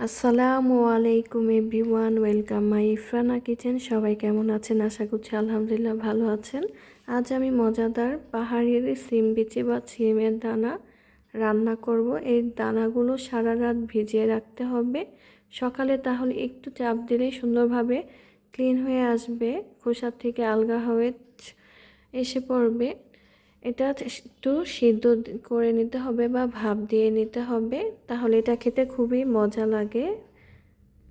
আসসালামু আলাইকুম everyone, welcome my ইফরানা kitchen. সবাই কেমন আছেন? আশা করছি আলহামদুলিল্লাহ ভালো আছেন। আজ আমি মজাদার পাহাড়ি সিম বিচি বা সিমের দানা রান্না করব। এই দানাগুলো সারা রাত ভিজিয়ে রাখতে হবে সকালে, তাহলে একটু চাপ দিলেই সুন্দরভাবে ক্লিন হয়ে আসবে, খোসা থেকে আলগা হয়ে এসে পড়বে। এটা একটু সিদ্ধ করে নিতে হবে বা ভাপ দিয়ে নিতে হবে, তাহলে এটা খেতে খুবই মজা লাগে।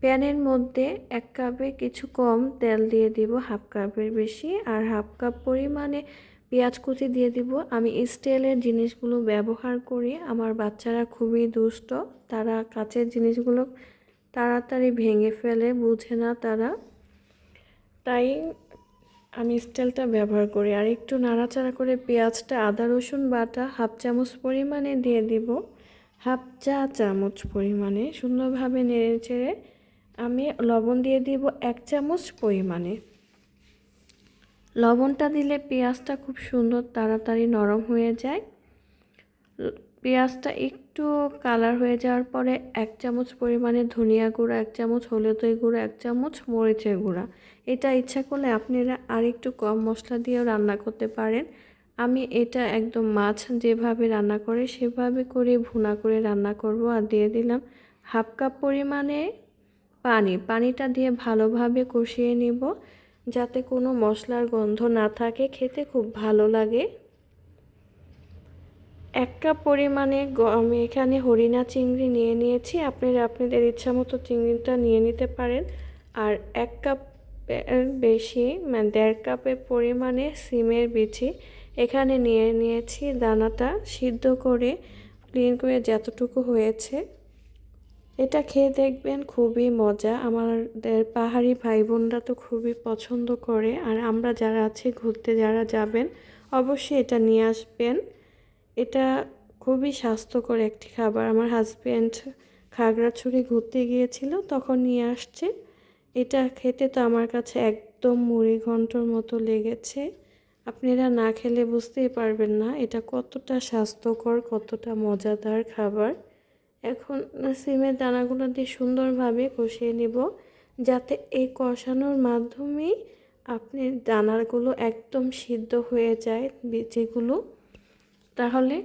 প্যানের মধ্যে 1 কাপে কিছু কম তেল দিয়ে দিব, হাফ কাপের বেশি, আর হাফ কাপ পরিমাণে পেঁয়াজ কুচি দিয়ে দিব। আমি স্টিলের জিনিসগুলো ব্যবহার করি, আমার বাচ্চারা খুবই দুষ্ট, তারা কাচের জিনিসগুলো তাড়াতাড়ি ভেঙে ফেলে, বুঝে না তারা, তাই আমি স্টিলটা ব্যবহার করি। আর একটু নাড়াচাড়া করে পেঁয়াজটা, আদা রসুন বাটা হাফ চামচ পরিমাণে দিয়ে দিব, হাফ চা চামচ পরিমাণে সুন্দরভাবে নেড়ে চেড়ে আমি লবণ দিয়ে দিব 1 চামচ পরিমাণে। লবণটা দিলে পেঁয়াজটা খুব সুন্দর তাড়াতাড়ি নরম হয়ে যায়। পেঁয়াজটা একটু কালার হয়ে যাওয়ার পরে 1 চামচ পরিমাণে ধনিয়া গুঁড়া, 1 চামচ হলুদের গুঁড়া, 1 চামচ মরিচের গুঁড়া। এটা ইচ্ছা করলে আপনারা আর একটু কম মশলা দিয়েও রান্না করতে পারেন। আমি এটা একদম মাছ যেভাবে রান্না করে সেভাবে করে ভুনা করে রান্না করব। আর দিয়ে দিলাম হাফ কাপ পরিমাণে পানিটা দিয়ে ভালোভাবে কষিয়ে নিব, যাতে কোনো মশলার গন্ধ না থাকে, খেতে খুব ভালো লাগে। 1 কাপ পরিমাণে আমি এখানে হরিণা চিংড়ি নিয়ে নিয়েছি, আপনারা আপনাদের ইচ্ছা মতো চিংড়িটা নিয়ে নিতে পারেন। আর 1 কাপ বেশি, মানে 1.5 কাপের পরিমাণে সিমের বিচি এখানে নিয়ে নিয়েছি। দানাটা সিদ্ধ করে ক্লিন করে যতটুকু হয়েছে, এটা খেয়ে দেখবেন খুবই মজা। আমাদের পাহাড়ি ভাই বোনরা তো খুবই পছন্দ করে, আর আমরা যারা আছি ঘুরতে যারা যাবেন অবশ্যই এটা নিয়ে আসবেন। এটা খুবই স্বাস্থ্যকর একটি খাবার। আমার হাজব্যান্ড খাগড়াছড়ি ঘুরতে গিয়েছিল, তখন নিয়ে আসছে। এটা খেতে তো আমার কাছে একদম মুড়ি ঘন্টর মতো লেগেছে। আপনারা না খেলে বুঝতেই পারবেন না এটা কতটা স্বাস্থ্যকর, কতটা মজাদার খাবার। এখন সিমের দানাগুলো দিয়ে সুন্দরভাবে কষিয়ে নিব, যাতে এই কষানোর মাধ্যমেই আপনি দানাগুলো একদম সিদ্ধ হয়ে যায়, বিচিগুলো, তাহলে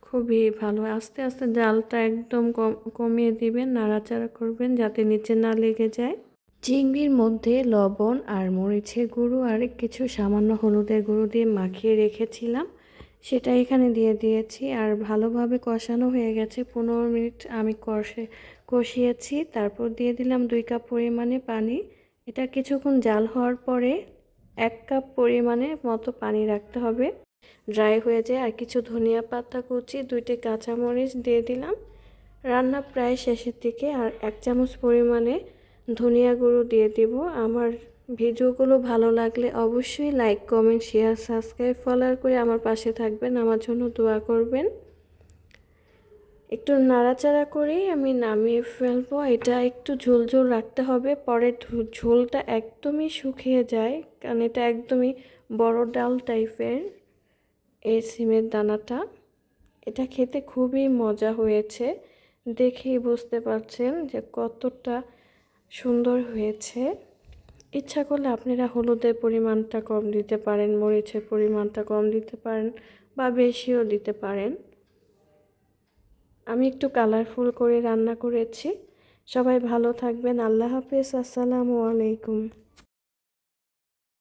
খুবই ভালো। আস্তে আস্তে জালটা একদম কমিয়ে দিবেন, নাড়াচাড়া করবেন যাতে নিচে না লেগে যায়। চিংড়ির মধ্যে লবণ আর মরিচের গুঁড়ো আর কিছু সামান্য হলুদের গুঁড়ো দিয়ে মাখিয়ে রেখেছিলাম, সেটা এখানে দিয়ে দিয়েছি। আর ভালোভাবে কষানো হয়ে গেছে, 15 মিনিট আমি কষিয়েছি। তারপর দিয়ে দিলাম 2 কাপ পরিমাণে পানি। এটা কিছুক্ষণ জাল হওয়ার পরে 1 কাপ পরিমাণে মতো পানি রাখতে হবে, ড্রাই হয়ে যায়। আর কিছু ধনিয়া পাতা কুচি, 2টি কাঁচামরিচ দিয়ে দিলাম। রান্না প্রায় শেষের দিকে, আর 1 চামচ পরিমাণে ধনিয়া গুঁড়ো দিয়ে দিব। আমার ভিডিওগুলো ভালো লাগলে অবশ্যই like, comment, share, subscribe, follow করে আমার পাশে থাকবেন, আমার জন্য দোয়া করবেন। একটু নাড়াচাড়া করেই আমি নামিয়ে ফেলবো। এটা একটু ঝোল ঝোল রাখতে হবে, পরে ঝোলটা একদমই শুকিয়ে যায়, কারণ এটা একদমই বড় ডাল টাইপের এই সিমের দানাটা। এটা খেতে খুবই মজা হয়েছে, দেখেই বুঝতে পারছেন যে কতটা সুন্দর হয়েছে। ইচ্ছা করলে আপনারা হলুদের পরিমাণটা কম দিতে পারেন, মরিচের পরিমাণটা কম দিতে পারেন, বা বেশিও দিতে পারেন। আমি একটু কালারফুল করে রান্না করেছি। সবাই ভালো থাকবেন। আল্লাহ হাফেজ। আসসালামু আলাইকুম।